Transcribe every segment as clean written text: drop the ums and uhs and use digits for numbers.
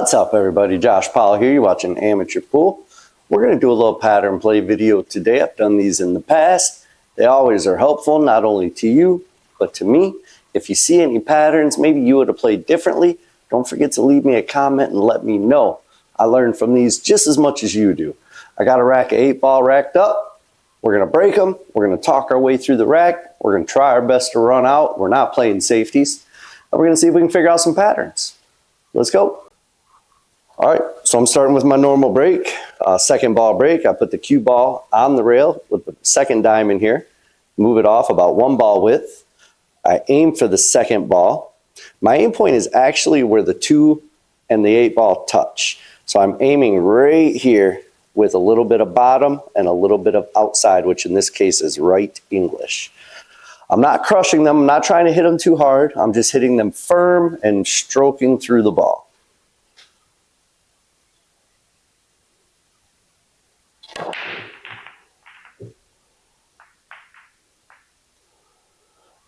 What's up, everybody? Josh Powell here. You're watching Amateur Pool. We're going to do a little pattern play video today. I've done these in the past. They always are helpful, not only to you, but to me. If you see any patterns, maybe you would have played differently, don't forget to leave me a comment and let me know. I learned from these just as much as you do. I got a rack of 8-ball racked up. We're going to break them. We're going to talk our way through the rack. We're going to try our best to run out. We're not playing safeties. And we're going to see if we can figure out some patterns. Let's go. All right, so I'm starting with my normal break. Second ball break. I put the cue ball on the rail with the second diamond here. Move it off about 1 ball width. I aim for the second ball. My aim point is actually where the 2 and the 8-ball touch. So I'm aiming right here with a little bit of bottom and a little bit of outside, which in this case is right English. I'm not crushing them. I'm not trying to hit them too hard. I'm just hitting them firm and stroking through the ball.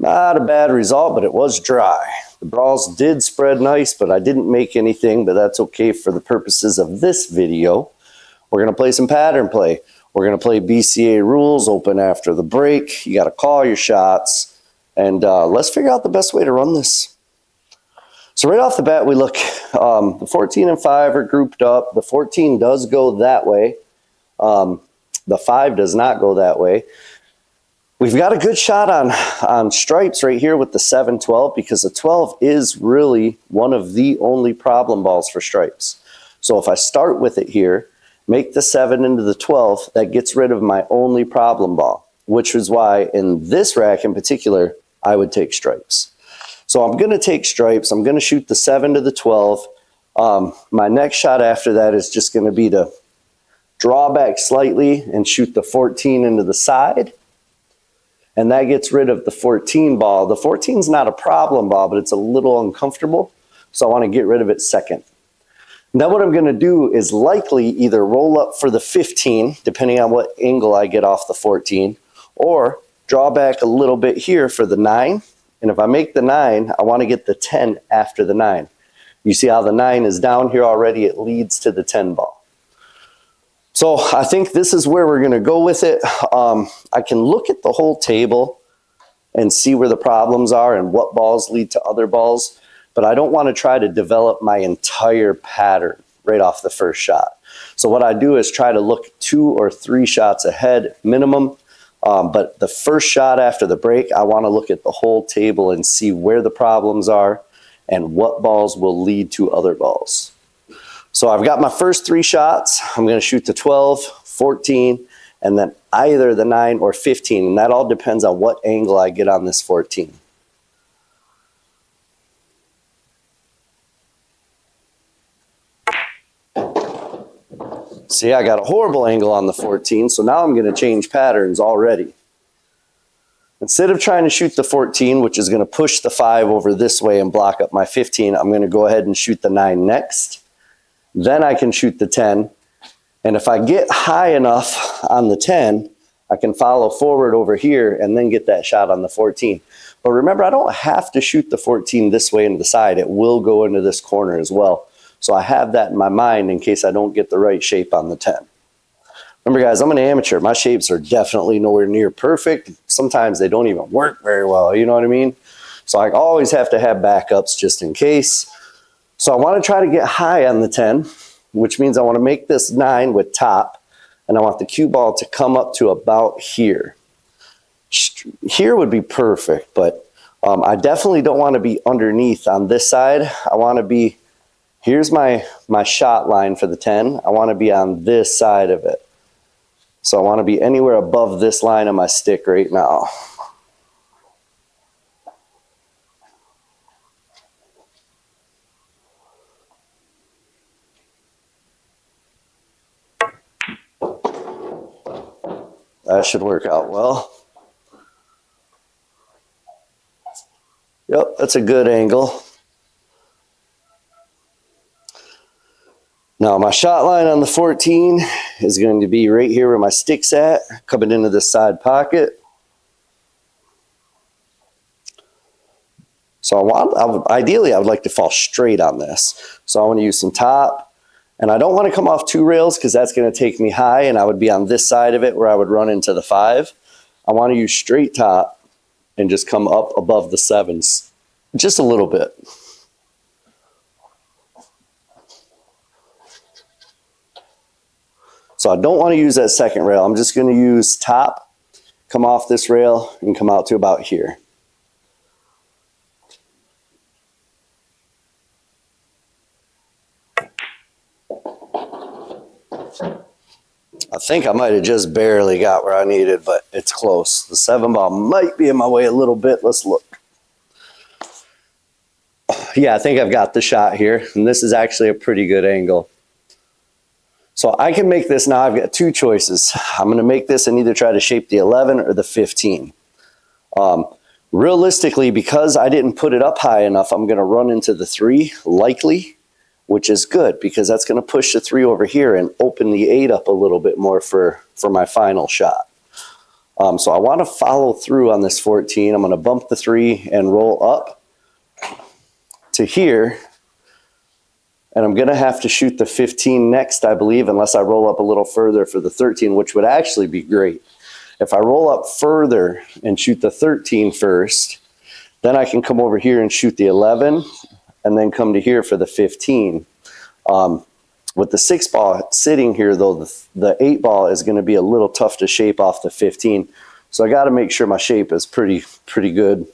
Not a bad result, but it was dry. The balls did spread nice, but I didn't make anything, but that's okay for the purposes of this video. We're going to play some pattern play. We're going to play BCA rules, open after the break. You got to call your shots, and let's figure out the best way to run this. So right off the bat, we look, the 14 and 5 are grouped up. The 14 does go that way. The 5 does not go that way. We've got a good shot on stripes right here with the 7-12 because the 12 is really one of the only problem balls for stripes. So if I start with it here, make the 7 into the 12, that gets rid of my only problem ball, which is why in this rack in particular, I would take stripes. So I'm going to take stripes. I'm going to shoot the 7 to the 12. My next shot after that is just going to be to draw back slightly and shoot the 14 into the side. And that gets rid of the 14 ball. The 14 is not a problem ball, but it's a little uncomfortable. So I want to get rid of it second. Now what I'm going to do is likely either roll up for the 15, depending on what angle I get off the 14, or draw back a little bit here for the 9. And if I make the 9, I want to get the 10 after the 9. You see how the 9 is down here already? It leads to the 10 ball. So I think this is where we're going to go with it. I can look at the whole table and see where the problems are and what balls lead to other balls, but I don't want to try to develop my entire pattern right off the first shot. So what I do is try to look 2 or 3 shots ahead minimum, but the first shot after the break, I want to look at the whole table and see where the problems are and what balls will lead to other balls. So I've got my first 3 shots. I'm going to shoot the 12, 14, and then either the 9 or 15. And that all depends on what angle I get on this 14. See, I got a horrible angle on the 14, so now I'm going to change patterns already. Instead of trying to shoot the 14, which is going to push the 5 over this way and block up my 15, I'm going to go ahead and shoot the 9 next. Then I can shoot the 10. And if I get high enough on the 10, I can follow forward over here and then get that shot on the 14. But remember, I don't have to shoot the 14 this way into the side. It will go into this corner as well. So I have that in my mind in case I don't get the right shape on the 10. Remember, guys, I'm an amateur. My shapes are definitely nowhere near perfect. Sometimes they don't even work very well, you know what I mean? So I always have to have backups just in case. So I want to try to get high on the 10, which means I want to make this 9 with top, and I want the cue ball to come up to about here. Here would be perfect, but I definitely don't want to be underneath on this side. I want to be, here's my shot line for the 10. I want to be on this side of it. So I want to be anywhere above this line on my stick right now. That should work out well. Yep, that's a good angle. Now my shot line on the 14 is going to be right here where my stick's at, coming into this side pocket. So ideally, I would like to fall straight on this. So I want to use some top, and I don't want to come off 2 rails because that's going to take me high, and I would be on this side of it where I would run into the 5. I want to use straight top and just come up above the 7s just a little bit. So I don't want to use that second rail. I'm just going to use top, come off this rail, and come out to about here. I think I might have just barely got where I needed, but it's close. The 7 ball might be in my way a little bit. Let's look. Yeah, I think I've got the shot here, and this is actually a pretty good angle. So I can make this now. I've got 2 choices. I'm going to make this and either try to shape the 11 or the 15. Realistically, because I didn't put it up high enough, I'm going to run into the 3 likely, which is good because that's going to push the 3 over here and open the 8 up a little bit more for my final shot. So I want to follow through on this 14. I'm going to bump the 3 and roll up to here. And I'm going to have to shoot the 15 next, I believe, unless I roll up a little further for the 13, which would actually be great. If I roll up further and shoot the 13 first, then I can come over here and shoot the 11 and then come to here for the 15. With the 6 ball sitting here, though, the 8 ball is going to be a little tough to shape off the 15. So I got to make sure my shape is pretty good.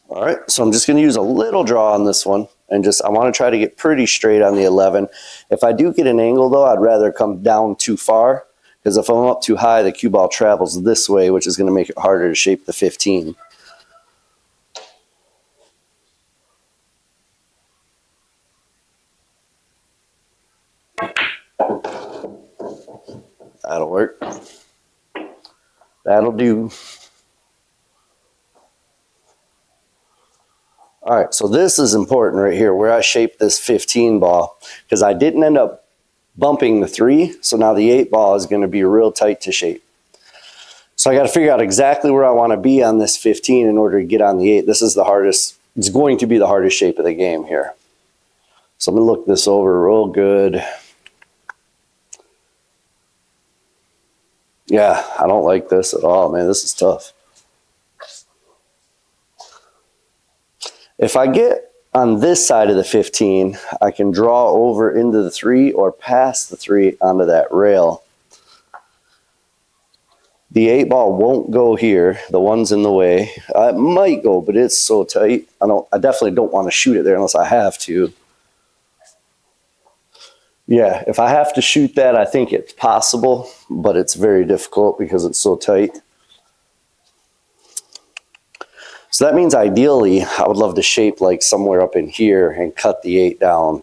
All right, so I'm just going to use a little draw on this one, and I want to try to get pretty straight on the 11. If I do get an angle, though, I'd rather come down too far, because if I'm up too high, the cue ball travels this way, which is going to make it harder to shape the 15. That'll work. That'll do. All right, so this is important right here, where I shape this 15 ball, because I didn't end up bumping the 3, so now the 8 ball is going to be real tight to shape. So I got to figure out exactly where I want to be on this 15 in order to get on the 8. This is the hardest, it's going to be the hardest shape of the game here. So I'm going to look this over real good. Yeah, I don't like this at all, man. This is tough. If I get on this side of the 15, I can draw over into the 3 or pass the 3 onto that rail. The 8 ball won't go here. The 1's in the way. It might go, but it's so tight. I definitely don't want to shoot it there unless I have to. Yeah, if I have to shoot that, I think it's possible, but it's very difficult because it's so tight. So that means ideally, I would love to shape like somewhere up in here and cut the 8 down.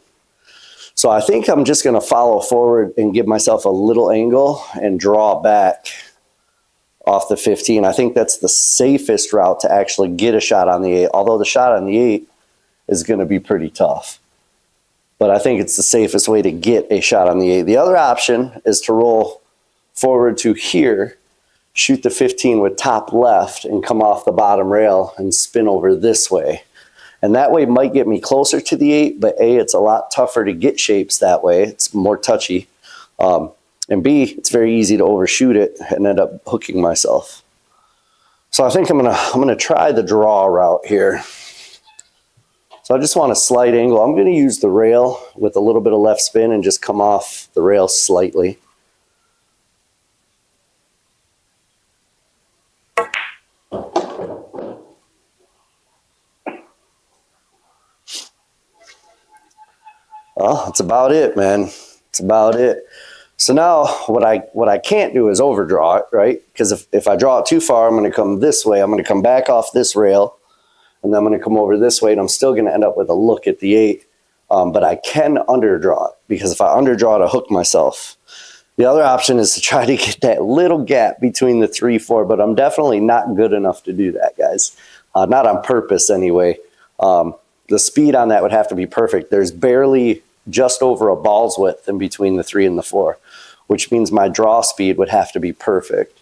So I think I'm just going to follow forward and give myself a little angle and draw back off the 15. I think that's the safest route to actually get a shot on the 8, although the shot on the 8 is going to be pretty tough. But I think it's the safest way to get a shot on the 8. The other option is to roll forward to here, shoot the 15 with top left and come off the bottom rail and spin over this way. And that way might get me closer to the 8, but A, it's a lot tougher to get shapes that way. It's more touchy. And B, it's very easy to overshoot it and end up hooking myself. So I think I'm gonna try the draw route here. So I just want a slight angle. I'm gonna use the rail with a little bit of left spin and just come off the rail slightly. Well, that's about it, man. It's about it. So now what I can't do is overdraw it, right? Because if I draw it too far, I'm going to come this way. I'm going to come back off this rail, and then I'm going to come over this way, and I'm still going to end up with a look at the 8. But I can underdraw it, because if I underdraw it, I hook myself. The other option is to try to get that little gap between the 3, 4, but I'm definitely not good enough to do that, guys. not on purpose anyway. The speed on that would have to be perfect. There's barely just over a ball's width in between the 3 and the 4, which means my draw speed would have to be perfect.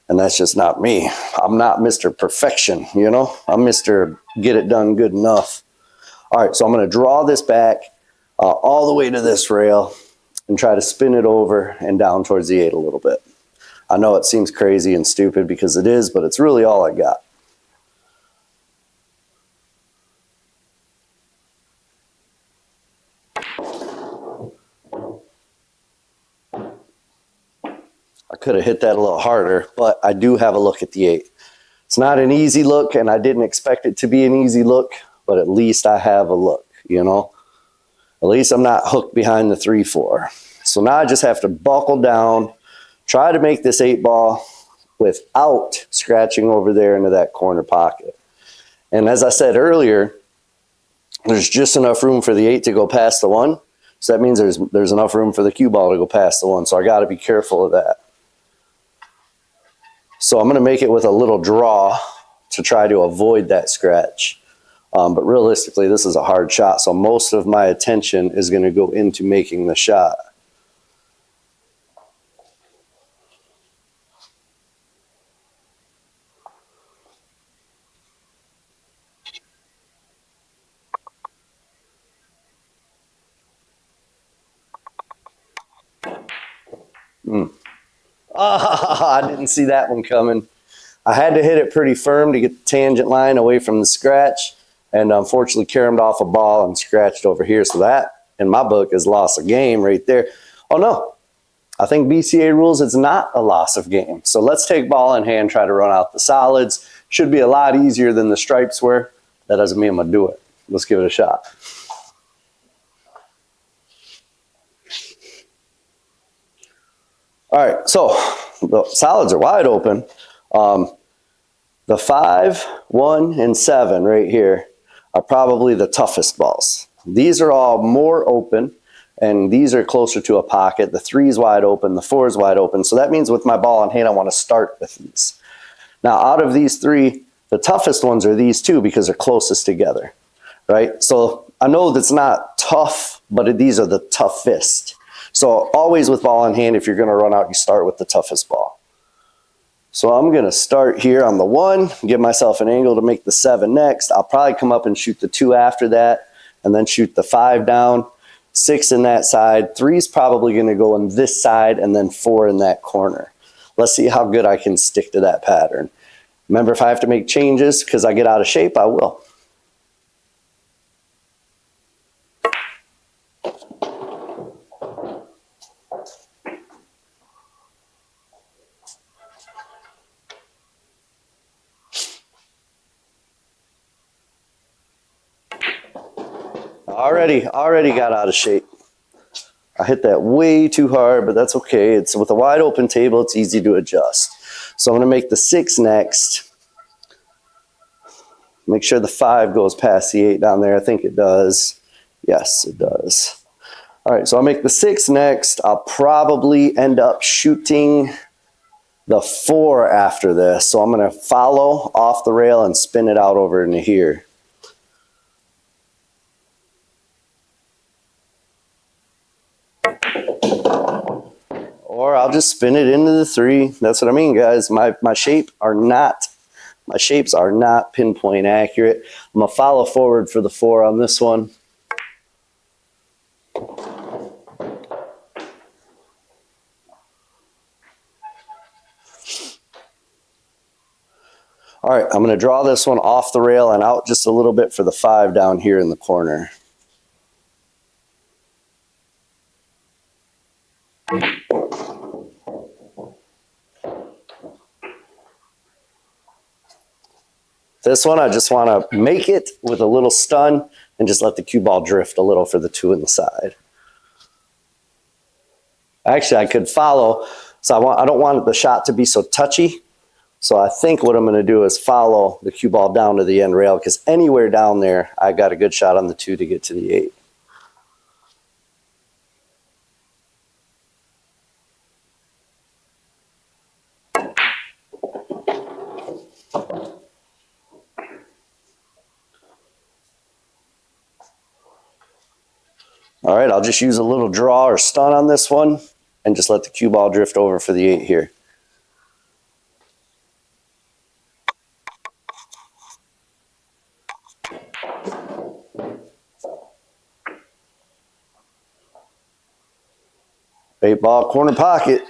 And that's just not me. I'm not Mr. Perfection, you know? I'm Mr. Get it done good enough. All right, so I'm going to draw this back all the way to this rail and try to spin it over and down towards the 8 a little bit. I know it seems crazy and stupid because it is, but it's really all I got. I could have hit that a little harder, but I do have a look at the 8. It's not an easy look, and I didn't expect it to be an easy look, but at least I have a look, you know? At least I'm not hooked behind the 3-4. So now I just have to buckle down, try to make this 8 ball without scratching over there into that corner pocket. And as I said earlier, there's just enough room for the 8 to go past the 1. So that means there's enough room for the cue ball to go past the 1. So I got to be careful of that. So I'm going to make it with a little draw to try to avoid that scratch. But realistically, this is a hard shot. So most of my attention is going to go into making the shot. I didn't see that one coming. I had to hit it pretty firm to get the tangent line away from the scratch, and unfortunately caromed off a ball and scratched over here. So that, in my book, is loss of game right there. Oh no, I think BCA rules it's not a loss of game. So let's take ball in hand, try to run out the solids. Should be a lot easier than the stripes were. That doesn't mean I'm gonna do it. Let's give it a shot. All right, so the solids are wide open. The 5, 1, and 7 right here are probably the toughest balls. These are all more open, and these are closer to a pocket. The 3 is wide open, the 4 is wide open. So that means with my ball in hand, I want to start with these. Now, out of these 3, the toughest ones are these 2 because they're closest together, right? So I know that's not tough, but these are the toughest. So always with ball in hand, if you're going to run out, you start with the toughest ball. So I'm going to start here on the 1, give myself an angle to make the 7 next. I'll probably come up and shoot the 2 after that, and then shoot the 5 down, 6 in that side. 3 is probably going to go in this side, and then 4 in that corner. Let's see how good I can stick to that pattern. Remember, if I have to make changes because I get out of shape, I will. Already got out of shape. I hit that way too hard, but that's okay. It's with a wide open table, it's easy to adjust. So I'm going to make the 6 next. Make sure the 5 goes past the 8 down there. I think it does. Yes, it does. All right, so I'll make the 6 next. I'll probably end up shooting the 4 after this. So I'm going to follow off the rail and spin it out over into here. Or I'll just spin it into the 3. That's what I mean, guys. My shapes are not pinpoint accurate. I'm gonna follow forward for the 4 on this one. All right, I'm gonna draw this one off the rail and out just a little bit for the 5 down here in the corner. This one, I just want to make it with a little stun and just let the cue ball drift a little for the 2 in the side. Actually, I could follow, so I don't want the shot to be so touchy. So I think what I'm going to do is follow the cue ball down to the end rail, because anywhere down there, I got a good shot on the 2 to get to the 8. All right, I'll just use a little draw or stun on this one and just let the cue ball drift over for the 8 here. Eight ball, corner pocket.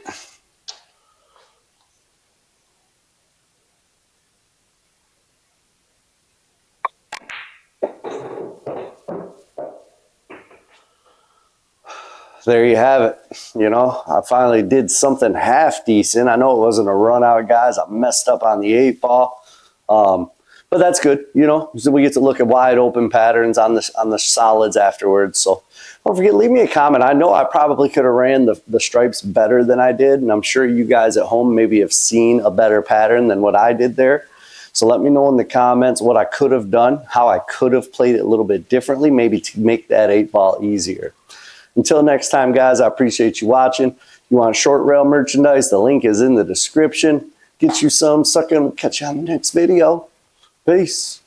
There you have it. You know, I finally did something half decent. I know it wasn't a run out, guys. I messed up on the 8 ball. But that's good, you know, so we get to look at wide open patterns on the solids afterwards. So don't forget, leave me a comment. I know I probably could have ran the stripes better than I did, and I'm sure you guys at home maybe have seen a better pattern than what I did there. So let me know in the comments what I could have done, how I could have played it a little bit differently, maybe to make that 8 ball easier. Until next time, guys, I appreciate you watching. If you want short rail merchandise, the link is in the description. Get you some, sucker, and catch you on the next video. Peace.